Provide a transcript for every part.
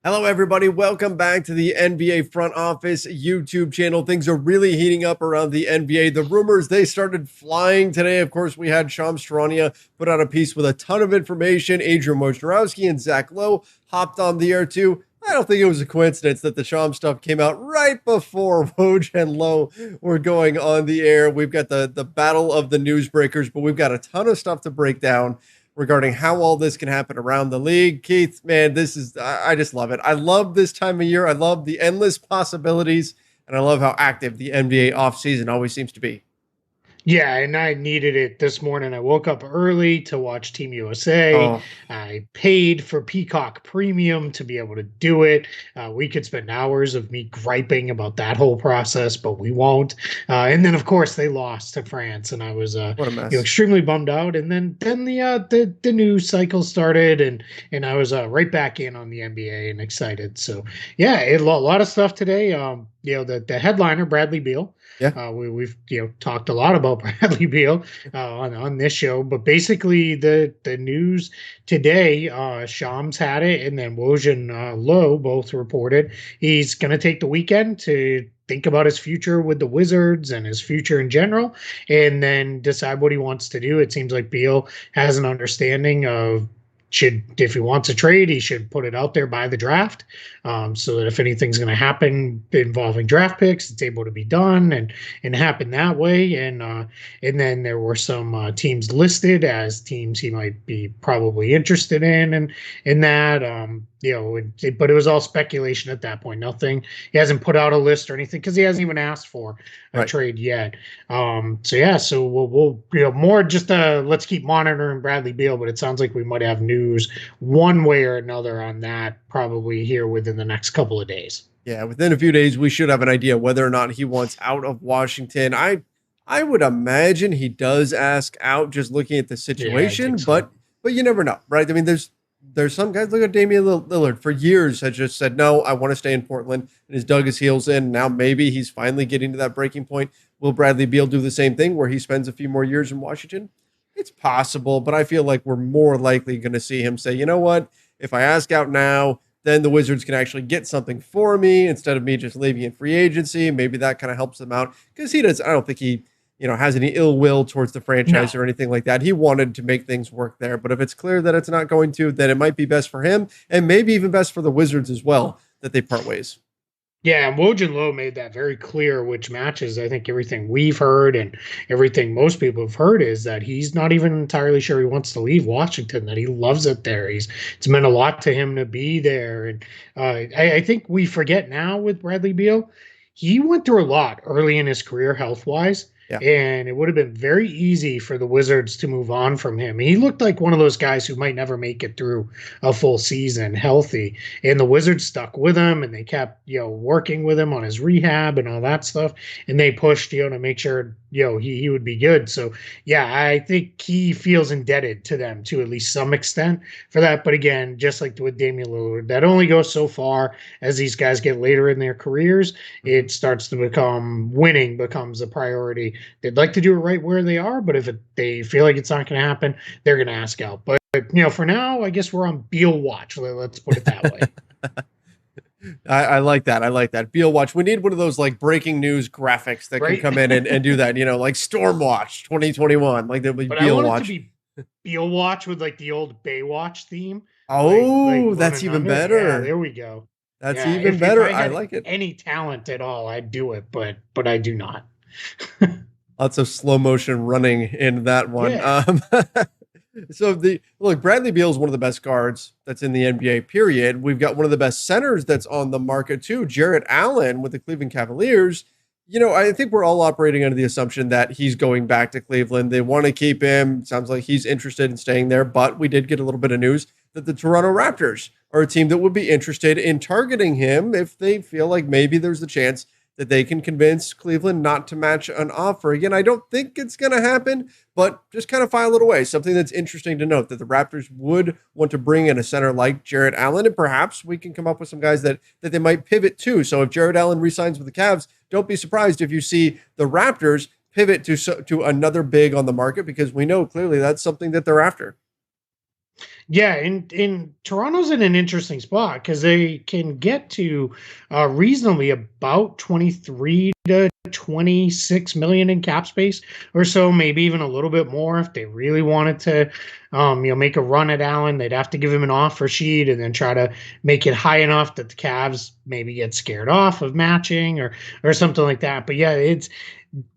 Hello, everybody. Welcome back to the NBA Front Office YouTube channel. Things are really heating up around the NBA. The rumors, they started flying today. Of course, we had Shams Charania put out a piece with a ton of information. Adrian Wojnarowski and Zach Lowe hopped on the air too. I don't think it was a coincidence that the Shams stuff came out right before Woj and Lowe were going on the air. We've got the battle of the newsbreakers, but we've got a ton of stuff to break down regarding how all this can happen around the league. Keith, man, I just love it. I love this time of year. I love the endless possibilities, and I love how active the NBA offseason always seems to be. Yeah, and I needed it this morning. I woke up early to watch Team USA. Oh, I paid for Peacock Premium to be able to do it. We could spend hours of me griping about that whole process, but we won't. And then, of course, they lost to France, and I was, what a mess. extremely bummed out. And then the news cycle started, and I was right back in on the NBA and excited. So yeah, a lot of stuff today. The headliner Bradley Beal. Yeah. We've talked a lot about Bradley Beal on this show, but basically the news today, Shams had it, and then Woj and Lowe both reported he's going to take the weekend to think about his future with the Wizards and his future in general, and then decide what he wants to do. It seems like Beal has an understanding of if he wants a trade, he should put it out there by the draft, so that if anything's going to happen involving draft picks, it's able to be done and happen that way. And then there were some teams listed as teams he might be probably interested in, and in that, but it was all speculation at that point. Nothing. He hasn't put out a list or anything because he hasn't even asked for a Right. trade yet. So we'll more just let's keep monitoring Bradley Beal, but it sounds like we might have news one way or another on that probably here within the next couple of days. Yeah, within a few days, we should have an idea whether or not he wants out of Washington. I would imagine he does ask out just looking at the Yeah, I situation, think so. but you never know, right? I mean, there's some guys. Look at Damian Lillard for years has just said no, I want to stay in Portland, and has dug his heels in. Now maybe he's finally getting to that breaking point. Will Bradley Beal do the same thing where he spends a few more years in Washington? It's possible, but I feel like we're more likely going to see him say, you know what, if I ask out now, then the Wizards can actually get something for me instead of me just leaving in free agency. Maybe that kind of helps them out because he does. I don't think he has any ill will towards the franchise No. or anything like that. He wanted to make things work there, but if it's clear that it's not going to, then it might be best for him and maybe even best for the Wizards as well that they part ways. Yeah, and Woj and Lowe made that very clear, which matches, I think, everything we've heard and everything most people have heard is that he's not even entirely sure he wants to leave Washington, that he loves it there. It's meant a lot to him to be there. And I think we forget now with Bradley Beal, he went through a lot early in his career health wise. Yeah. And it would have been very easy for the Wizards to move on from him. He looked like one of those guys who might never make it through a full season healthy, and the Wizards stuck with him and they kept working with him on his rehab and all that stuff, and they pushed to make sure he would be good. So yeah, I think he feels indebted to them to at least some extent for that. But again, just like with Damian Lillard, that only goes so far. As these guys get later in their careers, Mhm. it starts to become winning becomes a priority. They'd like to do it right where they are, but if they feel like it's not going to happen, they're going to ask out. But for now, I guess we're on Beal watch. Let's put it that way. I like that. I like that. Beal Watch. We need one of those like breaking news graphics that can Right? come in and do that, like Storm Watch 2021. Like there'll be But I Beal want it to Watch. be Beal watch with like the old Baywatch theme, like Oh, that's running even under. Yeah, better. there we go. That's Yeah, even if better. I I had like it. any talent at all, I'd do it, but I do not. Lots of slow motion running in that one. Yeah. So the look, Bradley Beal is one of the best guards that's in the NBA. Period. We've got one of the best centers that's on the market too, Jarrett Allen with the Cleveland Cavaliers. I think we're all operating under the assumption that he's going back to Cleveland. They want to keep him. Sounds like he's interested in staying there. But we did get a little bit of news that the Toronto Raptors are a team that would be interested in targeting him if they feel like maybe there's a chance that they can convince Cleveland not to match an offer. Again, I don't think it's going to happen, but just kind of file it away. Something that's interesting to note that the Raptors would want to bring in a center like Jarrett Allen, and perhaps we can come up with some guys that they might pivot to. So if Jarrett Allen resigns with the Cavs, don't be surprised if you see the Raptors pivot to another big on the market because we know clearly that's something that they're after. Yeah, and Toronto's in an interesting spot because they can get to reasonably about 23 to 26 million in cap space or so, maybe even a little bit more if they really wanted to make a run at Allen. They'd have to give him an offer sheet and then try to make it high enough that the Cavs maybe get scared off of matching or something like that. But yeah,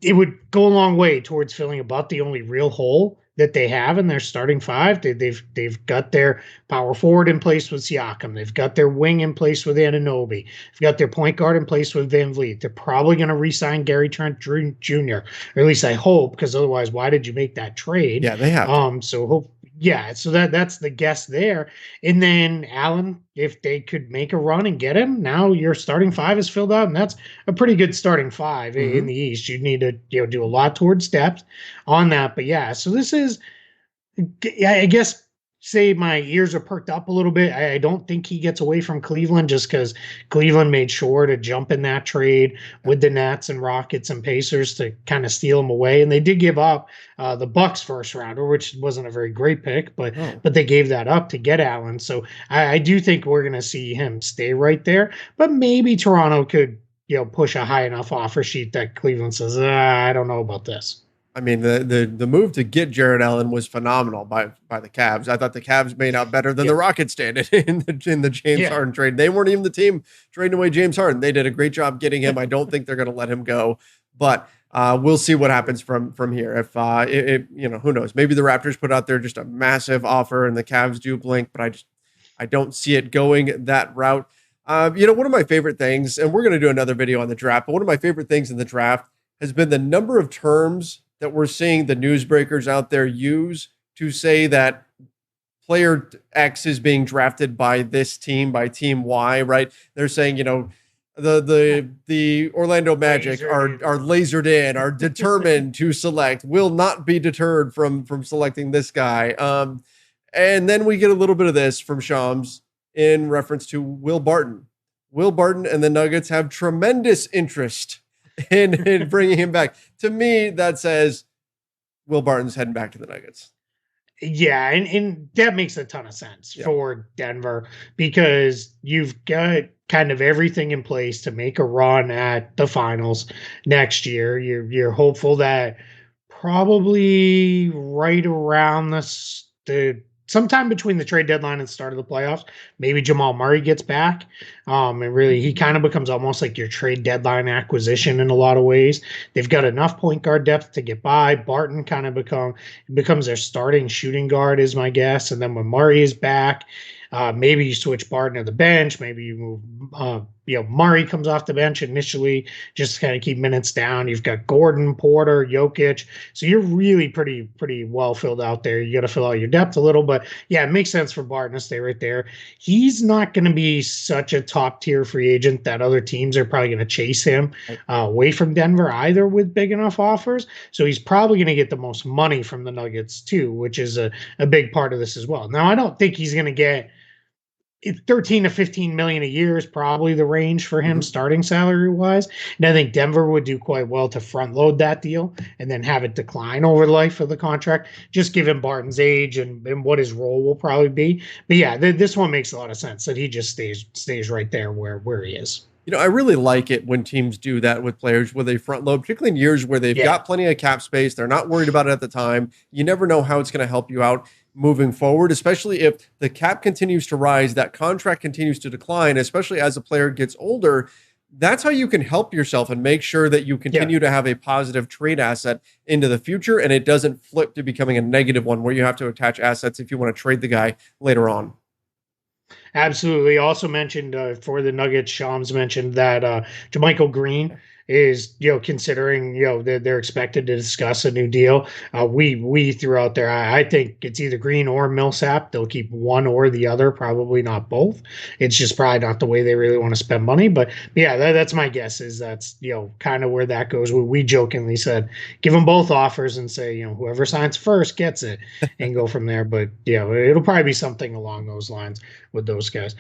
it would go a long way towards filling about the only real hole that they have in their starting five. They've got their power forward in place with Siakam. They've got their wing in place with Anunoby. They've got their point guard in place with Van Vliet. They're probably going to re-sign Gary Trent Jr. Or at least I hope, because otherwise, why did you make that trade? Yeah, they have to. So hope. Yeah, so that's the guess there. And then Allen, if they could make a run and get him, now your starting five is filled out, and that's a pretty good starting five in Hmm. the East. You'd need to do a lot towards depth on that. But yeah, so this is, yeah, I guess, say my ears are perked up a little bit. I don't think he gets away from Cleveland just because Cleveland made sure to jump in that trade Yeah. with the Nets and Rockets and Pacers to kind of steal him away. And they did give up the Bucks first rounder, which wasn't a very great pick, but No. they gave that up to get Allen. So I do think we're going to see him stay right there. But maybe Toronto could push a high enough offer sheet that Cleveland says, I don't know about this. I mean, the move to get Jared Allen was phenomenal by the Cavs. I thought the Cavs made out better than the Yep. Rockets did in the James Yeah. Harden trade. They weren't even the team trading away James Harden. They did a great job getting him. I don't think they're going to let him go, but we'll see what happens from here. If who knows? Maybe the Raptors put out there just a massive offer and the Cavs do blink, but I don't see it going that route. One of my favorite things, and we're going to do another video on the draft, but one of my favorite things in the draft has been the number of terms that we're seeing the newsbreakers out there use to say that player X is being drafted by this team, by team Y, right? They're saying, the Orlando Magic are lasered in, are determined to select, will not be deterred from selecting this guy. And then we get a little bit of this from Shams in reference to Will Barton. Will Barton and the Nuggets have tremendous interest in bringing him back. To me, that says Will Barton's heading back to the Nuggets. Yeah, and that makes a ton of sense Yeah. for Denver because you've got kind of everything in place to make a run at the finals next year. You're hopeful that probably right around the sometime between the trade deadline and the start of the playoffs, maybe Jamal Murray gets back. And really he kind of becomes almost like your trade deadline acquisition in a lot of ways. They've got enough point guard depth to get by. Barton kind of becomes their starting shooting guard, is my guess. And then when Murray is back, maybe you switch Barton to the bench. Maybe you move, Murray comes off the bench initially, just to kind of keep minutes down. You've got Gordon, Porter, Jokic. So you're really pretty well filled out there. You got to fill out your depth a little, but yeah, it makes sense for Barton to stay right there. He's not going to be such a top tier free agent that other teams are probably going to chase him away from Denver either with big enough offers. So he's probably going to get the most money from the Nuggets too, which is a big part of this as well. Now, I don't think he's going to get 13 to 15 million a year is probably the range for him starting salary wise. And I think Denver would do quite well to front load that deal and then have it decline over the life of the contract, just given Barton's age and what his role will probably be. But yeah, this one makes a lot of sense that he just stays right there where he is. I really like it when teams do that with players where they front load, particularly in years where they've got plenty of cap space. They're not worried about it at the time. You never know how it's going to help you out moving forward, especially if the cap continues to rise, that contract continues to decline, especially as a player gets older. That's how you can help yourself and make sure that you continue to have a positive trade asset into the future and it doesn't flip to becoming a negative one where you have to attach assets if you want to trade the guy later on. Absolutely. Also mentioned for the Nuggets, Shams mentioned that JaMychal Green is considering they're expected to discuss a new deal. We threw out there. I think it's either Green or Millsap. They'll keep one or the other, probably not both. It's just probably not the way they really want to spend money. But yeah, that's my guess. Is that's kind of where that goes. We jokingly said give them both offers and say whoever signs first gets it and go from there. But it'll probably be something along those lines with those guys.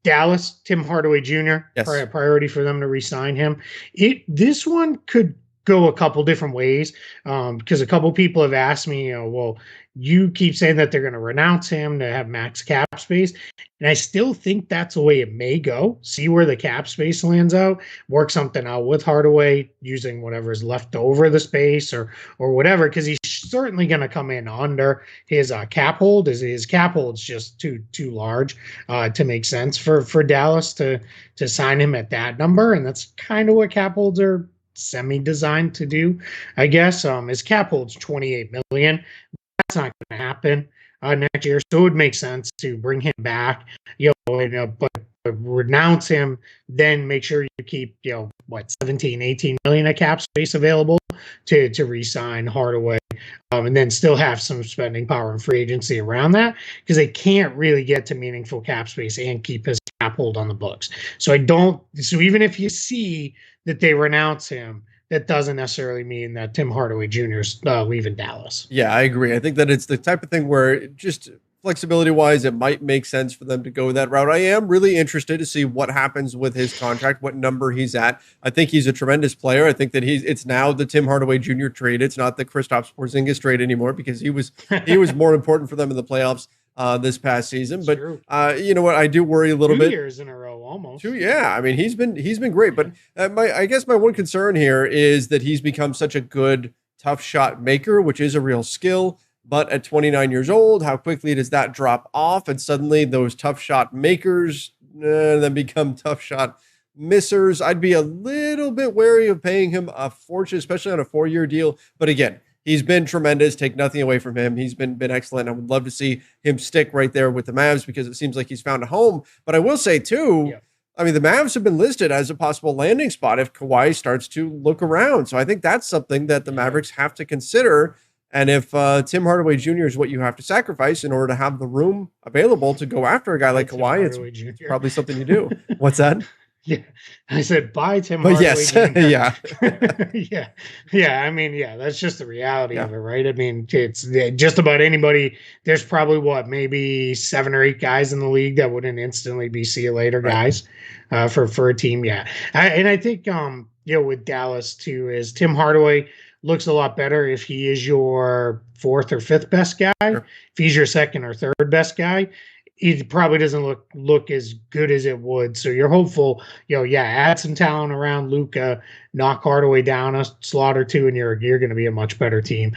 Dallas, Tim Hardaway Jr. Yes. Priority for them to re-sign him. This one could go a couple different ways because a couple people have asked me, well, You keep saying that they're going to renounce him to have max cap space. And I still think that's the way it may go. See where the cap space lands out, work something out with Hardaway using whatever's left over the space or whatever, because he's certainly going to come in under his cap hold. His cap hold's just too large to make sense for Dallas to sign him at that number, and that's kind of what cap holds are semi-designed to do, I guess. His cap holds $28 million. That's not going to happen next year, so it would make sense to bring him back, but renounce him, then make sure you keep 17-18 million of cap space available to re-sign Hardaway, and then still have some spending power and free agency around that, because they can't really get to meaningful cap space and keep his cap hold on the books. So even if you see that they renounce him, that doesn't necessarily mean that Tim Hardaway Jr. is leaving Dallas. Yeah, I agree. I think that it's the type of thing where just flexibility wise, it might make sense for them to go that route. I am really interested to see what happens with his contract, what number he's at. I think he's a tremendous player. I think that it's now the Tim Hardaway Jr. trade. It's not the Kristaps Porzingis trade anymore, because he was more important for them in the playoffs this past season. But you know what? I do worry a little bit. 2 years in a row, almost. Yeah. I mean, he's been great. But I guess my one concern here is that he's become such a good tough shot maker, which is a real skill. But at 29 years old, how quickly does that drop off? And suddenly those tough shot makers then become tough shot missers. I'd be a little bit wary of paying him a fortune, especially on a 4-year deal. But again, he's been tremendous. Take nothing away from him. He's been excellent. I would love to see him stick right there with the Mavs, because it seems like he's found a home. But I will say too, I mean, the Mavs have been listed as a possible landing spot if Kawhi starts to look around. So I think that's something that the Mavericks have to consider. And if Tim Hardaway Jr. is what you have to sacrifice in order to have the room available to go after a guy like Kawhi, it's probably something you do. What's that? Yeah, I said bye, Tim Hardaway. Yes, yeah. Yeah. I mean, that's just the reality of it, right? I mean, it's just about anybody. There's probably maybe 7 or 8 guys in the league that wouldn't instantly be see you later guys for a team. Yeah, and I think with Dallas too, is Tim Hardaway looks a lot better if he is your 4th or 5th best guy. Sure. If he's your 2nd or 3rd best guy, he probably doesn't look as good as it would. So you're hopeful, add some talent around Luka, knock Hardaway down a slot or 2, and you're going to be a much better team.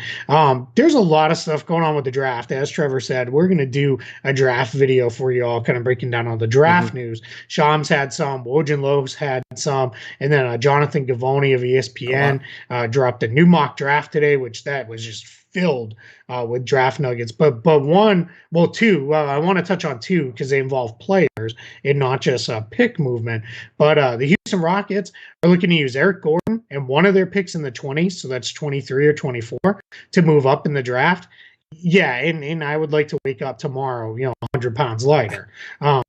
There's a lot of stuff going on with the draft. As Trevor said, we're going to do a draft video for you all, kind of breaking down all the draft news. Shams had some, Woj and Lowe's had some, and then Jonathan Givony of ESPN dropped a new mock draft today, which that was just filled with draft nuggets, but two. I want to touch on 2 because they involve players and not just pick movement. But the Houston Rockets are looking to use Eric Gordon and one of their picks in the 20s, so that's 23 or 24, to move up in the draft. Yeah, and I would like to wake up tomorrow, 100 pounds lighter.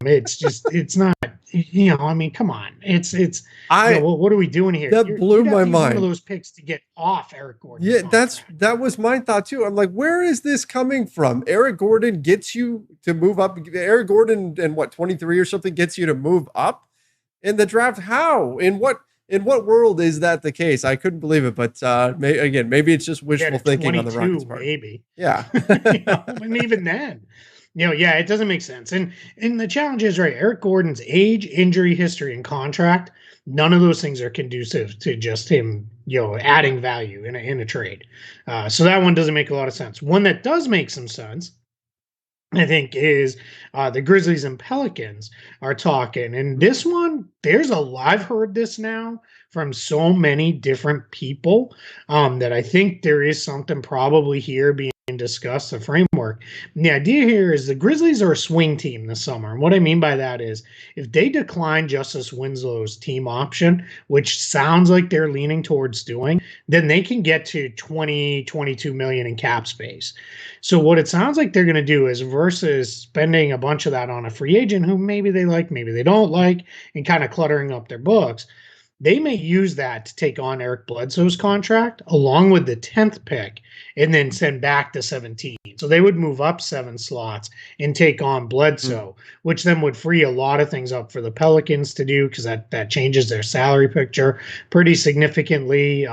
It's just, it's not, I mean, come on. What are we doing here? That blew my mind. One of those picks to get off Eric Gordon. Yeah, that was my thought too. I'm like, where is this coming from? Eric Gordon gets you to move up. Eric Gordon and 23 or something gets you to move up in the draft. How? In what world is that the case? I couldn't believe it, but maybe it's just wishful thinking on the Rockets' part. Maybe. Yeah. And even then, it doesn't make sense. And the challenge is, right, Eric Gordon's age, injury history, and contract, none of those things are conducive to just him, adding value in a trade. So that one doesn't make a lot of sense. One that does make some sense, I think, is the Grizzlies and Pelicans are talking. And this one, I've heard this now from so many different people that I think there is something probably here being discussed, the framework. And the idea here is the Grizzlies are a swing team this summer. And what I mean by that is if they decline Justice Winslow's team option, which sounds like they're leaning towards doing, then they can get to 22 million in cap space. So what it sounds like they're going to do is, versus spending a bunch of that on a free agent who maybe they like, maybe they don't like, and kind of cluttering up their books, they may use that to take on Eric Bledsoe's contract along with the 10th pick and then send back the 17. So they would move up 7 slots and take on Mm, Bledsoe, which then would free a lot of things up for the Pelicans to do because that changes their salary picture pretty significantly.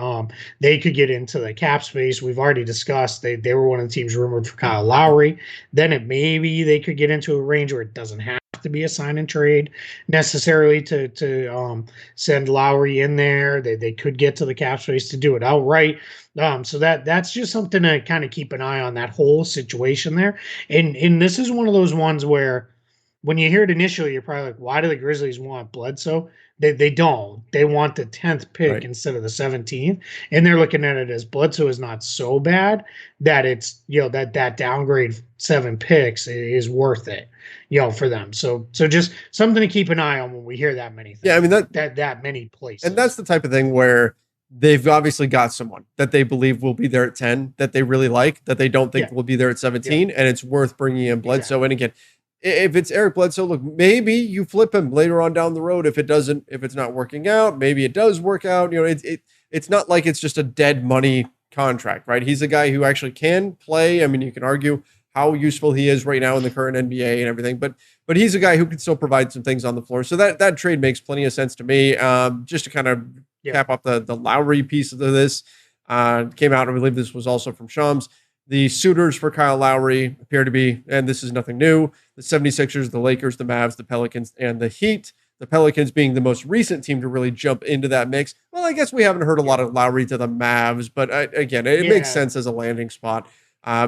They could get into the cap space. We've already discussed they were one of the teams rumored for Kyle Lowry. Then it maybe they could get into a range where it doesn't have to be a sign and trade necessarily to send Lowry in there. They could get to the cap space to do it outright. So that's just something to kind of keep an eye on, that whole situation there. And this is one of those ones where when you hear it initially, you're probably like, why do the Grizzlies want Bledsoe? They don't. They want the 10th pick right. instead of the 17th. And they're looking at it as Bledsoe is not so bad that it's, that downgrade 7 picks is worth it, for them. So just something to keep an eye on when we hear that many Yeah, I things, mean that many places. and that's the type of thing where they've obviously got someone that they believe will be there at 10, that they really like, that they don't think Yeah. will be there at 17, Yeah. and it's worth bringing in Bledsoe. Exactly. And again, if it's Eric Bledsoe, look, maybe you flip him later on down the road if it's not working out. Maybe it does work out. It's not like it's just a dead money contract, right? He's a guy who actually can play. I mean, you can argue how useful he is right now in the current NBA and everything, but he's a guy who can still provide some things on the floor. So that trade makes plenty of sense to me. Just to kind of Yeah. cap off the Lowry piece of this, came out, I believe this was also from Shams. The suitors for Kyle Lowry appear to be, and this is nothing new, the 76ers, the Lakers, the Mavs, the Pelicans, and the Heat. The Pelicans being the most recent team to really jump into that mix. Well, I guess we haven't heard a lot of Lowry to the Mavs, but again, it makes Yeah. sense as a landing spot.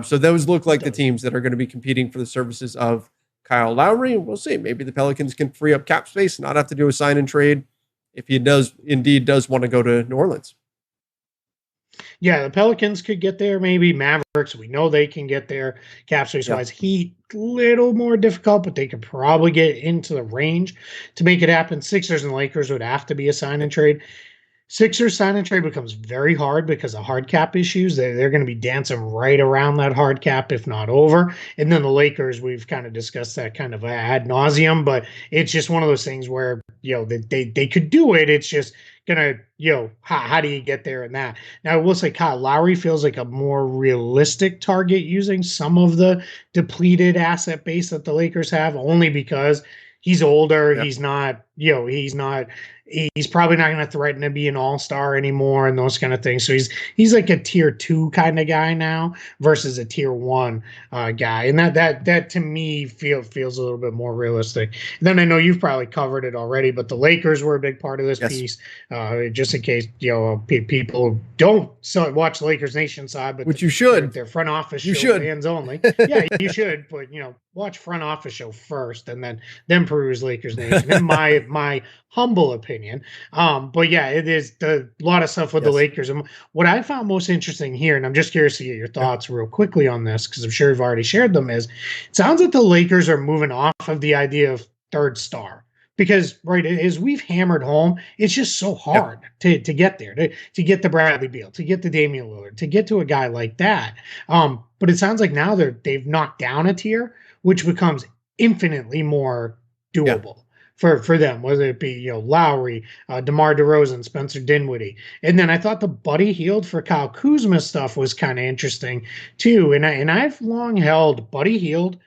So those look like the Does. teams that are going to be competing for the services of Kyle Lowry. We'll see. Maybe the Pelicans can free up cap space, not have to do a sign and trade if he does want to go to New Orleans. Yeah, the Pelicans could get there, maybe Mavericks. We know they can get there cap space Yeah. wise. Heat, little more difficult, but they could probably get into the range to make it happen. Sixers and Lakers would have to be a sign and trade. Sixers sign and trade becomes very hard because of hard cap issues. They're going to be dancing right around that hard cap, if not over. And then the Lakers, we've kind of discussed that kind of ad nauseum, but it's just one of those things where, they could do it. It's just going to, how do you get there in that? Now, I will say Kyle Lowry feels like a more realistic target using some of the depleted asset base that the Lakers have, only because he's older. Yeah. He's not, he's probably not going to threaten to be an all-star anymore and those kind of things. So he's like a tier 2 kind of guy now versus a tier 1 guy. And that to me feels a little bit more realistic. And then I know you've probably covered it already, but the Lakers were a big part of this piece. Just in case, people don't watch Lakers Nation side, but which you should. Their front office you show should. fans only. Yeah, you should, but watch front office show first and then peruse Lakers Nation, in my humble opinion. But yeah, it is a lot of stuff with the Lakers. And what I found most interesting here, and I'm just curious to get your thoughts real quickly on this, because I'm sure you've already shared them, is it sounds like the Lakers are moving off of the idea of third star. Because, right, as we've hammered home, it's just so hard to get there, to get the Bradley Beal, to get the Damian Lillard, to get to a guy like that. But it sounds like now they've knocked down a tier, which becomes infinitely more doable for them, whether it be Lowry, DeMar DeRozan, Spencer Dinwiddie. And then I thought the Buddy Hield for Kyle Kuzma stuff was kind of interesting too. And I've long held Buddy Hield.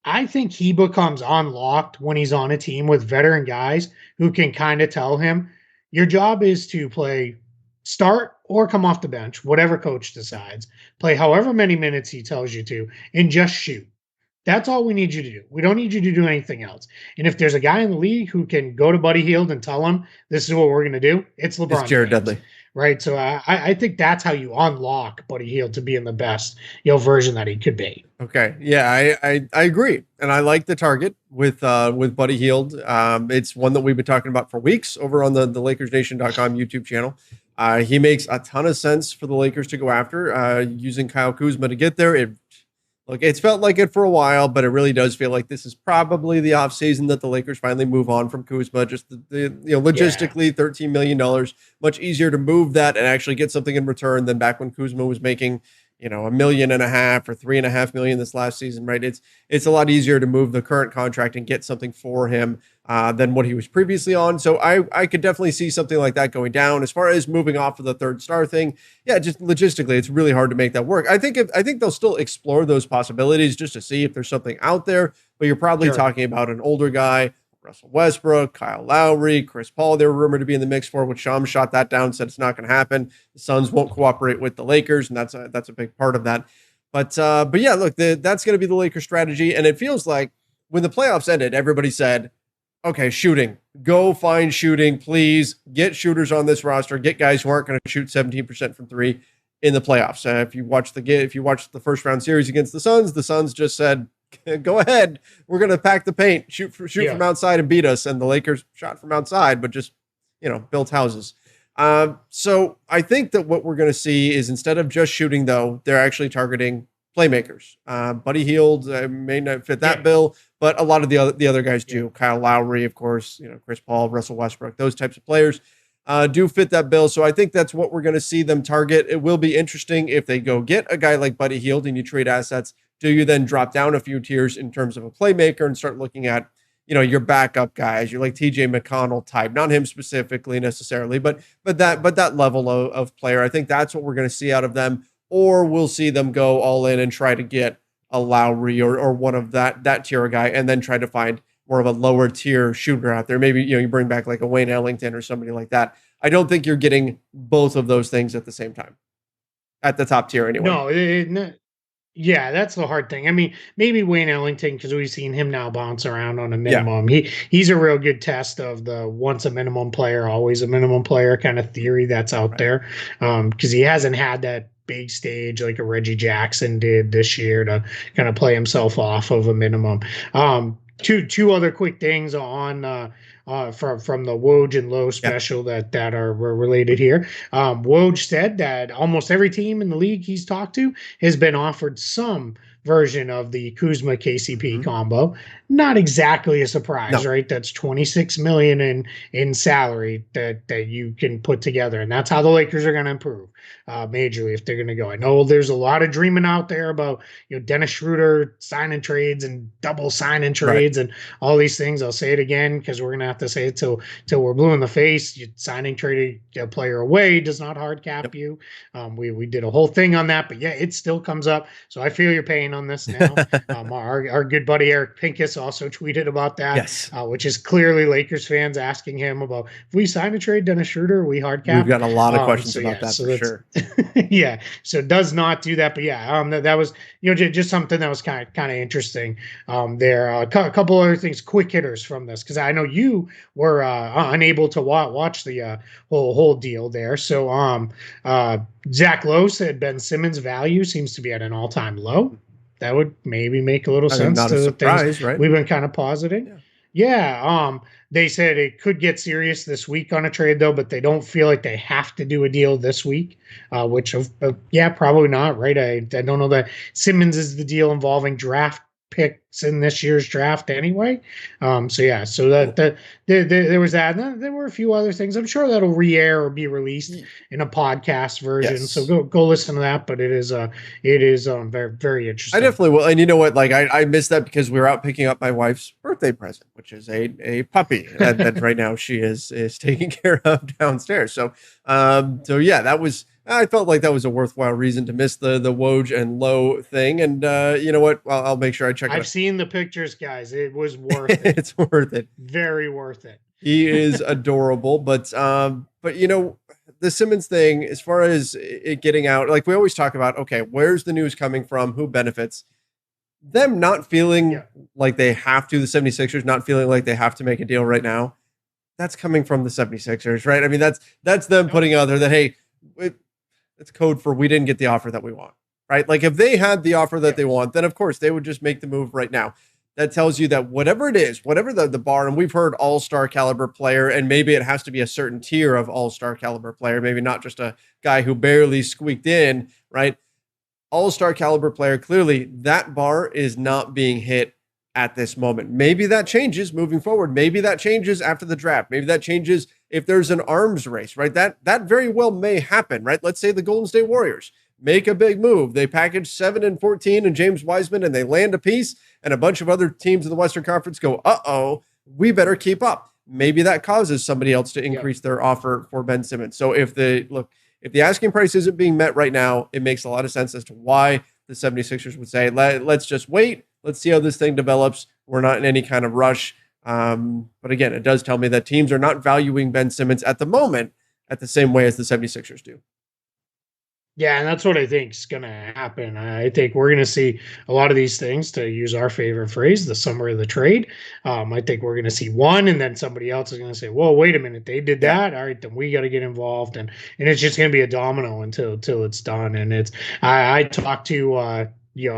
I think he becomes unlocked when he's on a team with veteran guys who can kind of tell him, your job is to play start or come off the bench, whatever coach decides, play however many minutes he tells you to, and just shoot. That's all we need you to do. We don't need you to do anything else. And if there's a guy in the league who can go to Buddy Hield and tell him this is what we're going to do, it's LeBron. It's Jared James, Dudley. right? So I think that's how you unlock Buddy Hield to be in the best version that he could be. Okay, yeah, I agree, and I like the target with Buddy Hield. It's one that we've been talking about for weeks over on the LakersNation.com YouTube channel. He makes a ton of sense for the Lakers to go after, using Kyle Kuzma to get there. It's felt like it for a while, but it really does feel like this is probably the offseason that the Lakers finally move on from Kuzma. Just logistically, $13 million, much easier to move that and actually get something in return than back when Kuzma was making $1.5 million or $3.5 million this last season, right? It's a lot easier to move the current contract and get something for him than what he was previously on. So I could definitely see something like that going down. As far as moving off of the third star thing, yeah, just logistically, it's really hard to make that work. I think they'll still explore those possibilities just to see if there's something out there. But you're probably talking about an older guy. Russell Westbrook, Kyle Lowry, Chris Paul, they were rumored to be in the mix for, which Shams shot that down, said it's not going to happen. The Suns won't cooperate with the Lakers, and that's a big part of that. But yeah, look, that's going to be the Lakers strategy, and it feels like when the playoffs ended, everybody said, okay, shooting, go find shooting, please get shooters on this roster, get guys who aren't going to shoot 17% from three in the playoffs. If you watch the first round series against the Suns just said, go ahead. We're going to pack the paint, shoot from outside and beat us. And the Lakers shot from outside, but just, built houses. So I think that what we're going to see is instead of just shooting, though, they're actually targeting playmakers. Buddy Hield may not fit that bill, but a lot of the other guys do. Kyle Lowry, of course, Chris Paul, Russell Westbrook, those types of players do fit that bill. So I think that's what we're going to see them target. It will be interesting if they go get a guy like Buddy Hield and you trade assets. Do you then drop down a few tiers in terms of a playmaker and start looking at, your backup guys, you're like TJ McConnell type, not him specifically necessarily, but that level of player. I think that's what we're going to see out of them, or we'll see them go all in and try to get a Lowry or one of that tier guy, and then try to find more of a lower tier shooter out there. Maybe, you bring back like a Wayne Ellington or somebody like that. I don't think you're getting both of those things at the same time at the top tier anyway. No, yeah, that's the hard thing. I mean, maybe Wayne Ellington, because we've seen him now bounce around on a minimum. Yeah. He's a real good test of the once a minimum player, always a minimum player kind of theory that's out there. Because he hasn't had that big stage like a Reggie Jackson did this year to kind of play himself off of a minimum. Two other quick things on from the Woj and Lowe special that are related here. Woj said that almost every team in the league he's talked to has been offered some version of the Kuzma KCP combo. Not exactly a surprise, right? That's $26 million in salary that you can put together, and that's how the Lakers are going to improve majorly if they're going to go. I know there's a lot of dreaming out there about Dennis Schroeder signing trades and double signing trades and all these things. I'll say it again because we're going to have to say it till we're blue in the face. Signing trading a player away does not hard cap you. We did a whole thing on that, but yeah, it still comes up. So I feel your pain on this now. Our good buddy Eric Pincus also tweeted about that, which is clearly Lakers fans asking him about if we sign a trade Dennis Schroeder, we hard cap. We've got a lot of questions about that for sure. Yeah, so it does not do that, but yeah, that was just something that was kind of interesting. There a couple other things, quick hitters from this, because I know you were unable to watch the whole deal there. So Zach Lowe said Ben Simmons' value seems to be at an all-time low. That would maybe make a little sense not to a surprise, things right? We've been kind of positing. Yeah. They said it could get serious this week on a trade, though, but they don't feel like they have to do a deal this week, which, probably not, right? I don't know that Simmons is the deal involving draft picks in this year's draft anyway. So that there was that. And there were a few other things. I'm sure that'll re-air or be released in a podcast version. Yes. So go listen to that. But it is very, very interesting. I definitely will. And you know what? Like I missed that because we were out picking up my wife's birthday present, which is a puppy that right now she is taking care of downstairs. So yeah, that was. I felt like that was a worthwhile reason to miss the Woj and Lowe thing. And you know what? I'll make sure I check it out. I've seen the pictures, guys. It was worth it. It's worth it. Very worth it. He is adorable. But the Simmons thing, as far as it getting out, like we always talk about, okay, where's the news coming from? Who benefits? Them not feeling like they have to, the 76ers not feeling like they have to make a deal right now. That's coming from the 76ers, right? I mean, that's them putting out there that, hey, it's code for we didn't get the offer that we want, right? Like if they had the offer that they want, then of course they would just make the move right now. That tells you that whatever it is, whatever the bar, and we've heard all-star caliber player, and maybe it has to be a certain tier of all-star caliber player, maybe not just a guy who barely squeaked in, right? All-star caliber player, clearly that bar is not being hit at this moment. Maybe that changes moving forward. Maybe that changes after the draft. Maybe that changes if there's an arms race, right? That very well may happen, right? Let's say the Golden State Warriors make a big move. They package 7 and 14 and James Wiseman, and they land a piece, and a bunch of other teams in the Western Conference go, we better keep up. Maybe that causes somebody else to increase their offer for Ben Simmons. So if the asking price isn't being met right now, it makes a lot of sense as to why the 76ers would say, let's just wait. Let's see how this thing develops. We're not in any kind of rush. But again, it does tell me that teams are not valuing Ben Simmons at the moment at the same way as the 76ers do. Yeah, and that's what I think is going to happen. I think we're going to see a lot of these things, to use our favorite phrase, the summer of the trade. I think we're going to see one, and then somebody else is going to say, "Whoa, wait a minute, they did that. All right, then we got to get involved," and it's just going to be a domino until it's done. And I talked to I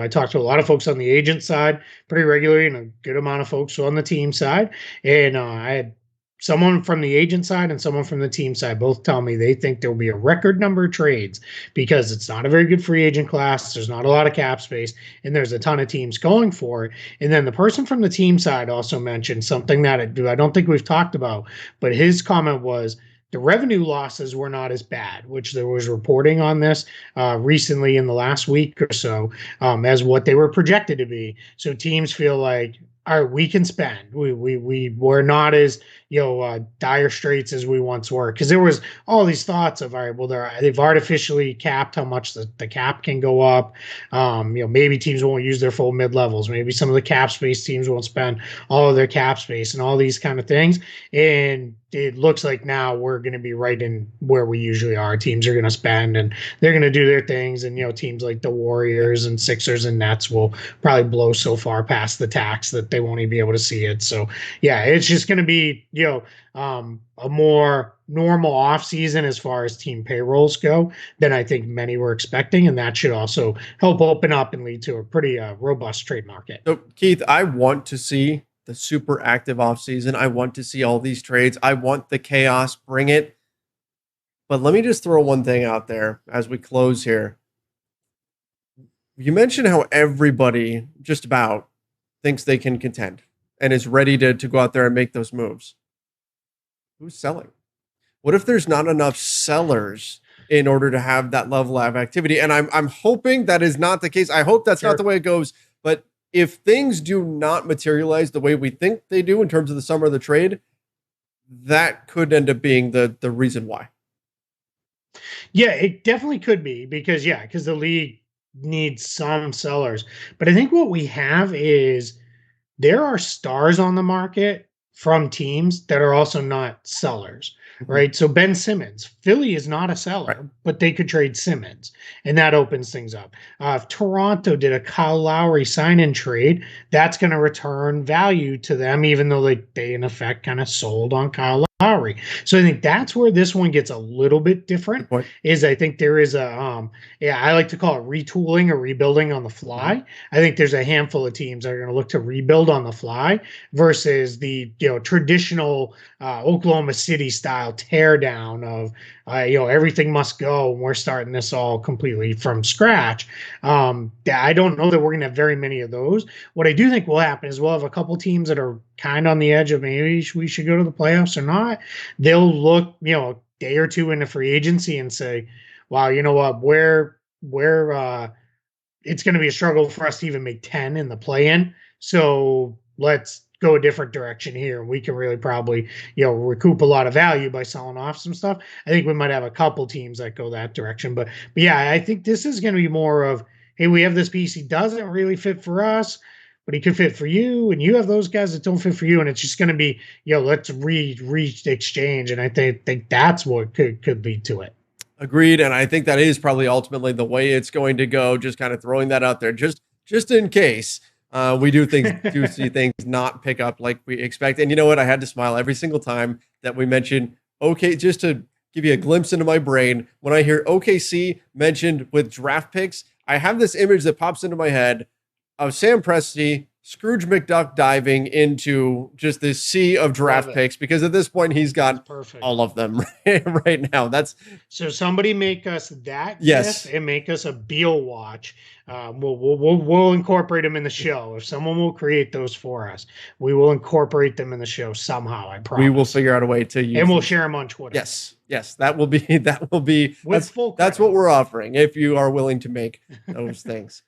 talked to a lot of folks on the agent side pretty regularly, and a good amount of folks on the team side, and I had someone from the agent side and someone from the team side both tell me they think there'll be a record number of trades because it's not a very good free agent class. There's not a lot of cap space, and there's a ton of teams going for it. And then the person from the team side also mentioned something that I don't think we've talked about, but his comment was the revenue losses were not as bad, which there was reporting on this recently in the last week or so, as what they were projected to be. So teams feel like, all right, we can spend. We're not as dire straits as we once were, because there was all these thoughts of, all right, well, they've artificially capped how much the cap can go up. Maybe teams won't use their full mid levels. Maybe some of the cap space teams won't spend all of their cap space and all these kind of things. And it looks like now we're going to be right in where we usually are. Teams are going to spend and they're going to do their things. And, teams like the Warriors and Sixers and Nets will probably blow so far past the tax that they won't even be able to see it. So, yeah, it's just going to be, a more normal offseason as far as team payrolls go than I think many were expecting. And that should also help open up and lead to a pretty robust trade market. So, Keith, I want to see the super active offseason. I want to see all these trades. I want the chaos. Bring it. But let me just throw one thing out there as we close here. You mentioned how everybody just about thinks they can contend and is ready to go out there and make those moves. Who's selling? What if there's not enough sellers in order to have that level of activity? And I'm hoping that is not the case. I hope that's not the way it goes. But if things do not materialize the way we think they do in terms of the summer of the trade, that could end up being the reason why. Yeah, it definitely could be because the league needs some sellers. But I think what we have is there are stars on the market from teams that are also not sellers, right? So Ben Simmons, Philly is not a seller, but they could trade Simmons, and that opens things up. If Toronto did a Kyle Lowry sign-in trade, that's going to return value to them, even though they in effect kind of sold on Kyle Lowry. So I think that's where this one gets a little bit different. Is I think there is I like to call it retooling or rebuilding on the fly. I think there's a handful of teams that are going to look to rebuild on the fly versus the traditional Oklahoma City style tear down of everything must go and we're starting this all completely from scratch. I don't know that we're going to have very many of those. What I do think will happen is we'll have a couple teams that are kind of on the edge of maybe we should go to the playoffs or not. They'll look, a day or two into free agency and say, wow, you know what, where it's going to be a struggle for us to even make 10 in the play-in. So let's go a different direction here. And we can really probably, recoup a lot of value by selling off some stuff. I think we might have a couple teams that go that direction. But yeah, I think this is going to be more of, hey, we have this piece. He doesn't really fit for us, but he could fit for you. And you have those guys that don't fit for you. And it's just going to be, let's reach the exchange. And I think that's what could lead to it. Agreed. And I think that is probably ultimately the way it's going to go. Just kind of throwing that out there, just in case. We do see things not pick up like we expect. And you know what? I had to smile every single time that we mentioned, okay, just to give you a glimpse into my brain. When I hear OKC mentioned with draft picks, I have this image that pops into my head of Sam Presti Scrooge McDuck diving into just this sea of draft picks, because at this point he's got all of them right now. So somebody make us that yes, gift and make us a Beal watch. We'll incorporate them in the show. If someone will create those for us, we will incorporate them in the show somehow. I promise. We will figure out a way to use, and we'll share them on Twitter. Yes, that will be with full. That's what we're offering if you are willing to make those things.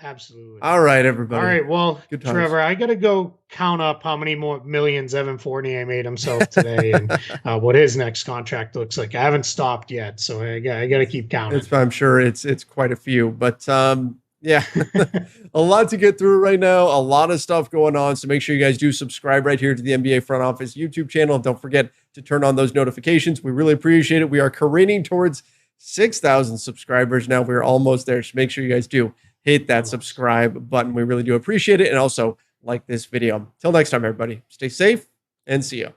Absolutely. All right, everybody. All right. Well, Trevor, I got to go count up how many more millions Evan Fournier made himself today and what his next contract looks like. I haven't stopped yet, so I got to keep counting. I'm sure it's quite a few, but yeah, a lot to get through right now. A lot of stuff going on. So make sure you guys do subscribe right here to the NBA Front Office YouTube channel. Don't forget to turn on those notifications. We really appreciate it. We are careening towards 6,000 subscribers now. We're almost there. So make sure you guys do hit that subscribe button. We really do appreciate it. And also like this video. Till next time, everybody, stay safe and see you.